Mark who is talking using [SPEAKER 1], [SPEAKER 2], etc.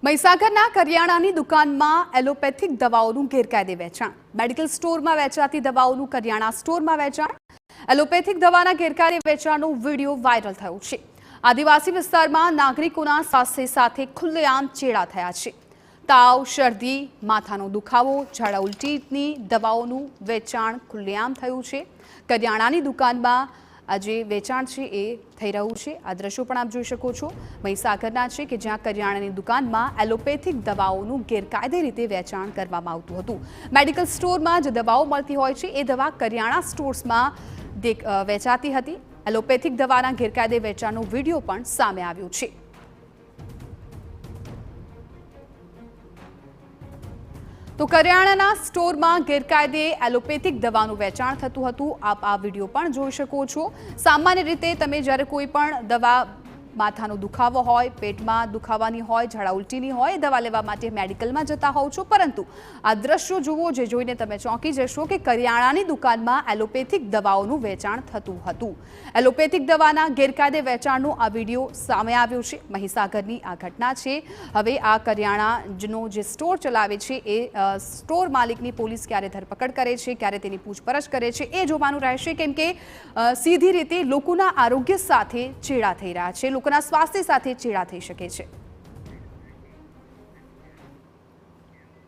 [SPEAKER 1] મહીસાગરના કરિયાણાની દુકાનમાં એલોપેથિક દવાઓનું ગેરકાયદે વેચાણ. મેડિકલ સ્ટોરમાં વેચાતી દવાઓનું કરિયાણા સ્ટોરમાં વેચાણ. એલોપેથિક દવાના ગેરકાયદે વેચાણનો વિડીયો વાયરલ થયો છે. આદિવાસી વિસ્તારમાં નાગરિકોના સ્વાસ્થ્ય સાથે ખુલ્લેઆમ ચેડા થયા છે. તાવ, શરદી, માથાનો દુખાવો, ઝાડા ઉલટીની દવાઓનું વેચાણ ખુલ્લેઆમ થયું છે. કરિયાણાની દુકાનમાં આજે વેચાણ છે એ થઈ રહ્યું છે. આ દ્રશ્યો પણ આપ જોઈ શકો છો. મહીસાગરના છે કે જ્યાં કરિયાણાની દુકાનમાં એલોપેથિક દવાઓનું ગેરકાયદે રીતે વેચાણ કરવામાં આવતું હતું. મેડિકલ સ્ટોરમાં જે દવાઓ મળતી હોય છે એ દવા કરિયાણા સ્ટોર્સમાં વેચાતી હતી. એલોપેથિક દવાના ગેરકાયદે વેચાણનો વિડીયો પણ સામે આવ્યો છે. તો કરિયાણાના સ્ટોરમાં ગેરકાયદે એલોપેથિક દવાનું વેચાણ થતું હતું. આપ આ વિડીયો પણ જોઈ શકો છો. સામાન્ય રીતે તમે જ્યારે કોઈ પણ દવા, માથાનો દુખાવો હોય, પેટમાં દુખાવાની હોય, ઝાડા ઉલટીની હોય, દવા લેવા માટે મેડિકલમાં જતા હોવ છો, પરંતુ આ દ્રશ્યો જુઓ જે જોઈને તમે ચોંકી જશો કે કરિયાણાની દુકાનમાં એલોપેથિક દવાઓનું વેચાણ થતું હતું. એલોપેથિક દવાના ગેરકાયદે વેચાણનો આ વિડીયો સામે આવ્યો છે. મહીસાગરની આ ઘટના છે. હવે આ કરિયાણાનો જે સ્ટોર ચલાવે છે એ સ્ટોર માલિકની પોલીસ ક્યારે ધરપકડ કરે છે, ક્યારે તેની પૂછપરછ કરે છે એ જોવાનું રહેશે, કેમ કે સીધી રીતે લોકોના આરોગ્ય સાથે ચેડા થઈ રહ્યા છે, લોકોના સ્વાસ્થ્ય સાથે ચેડા થઈ શકે છે.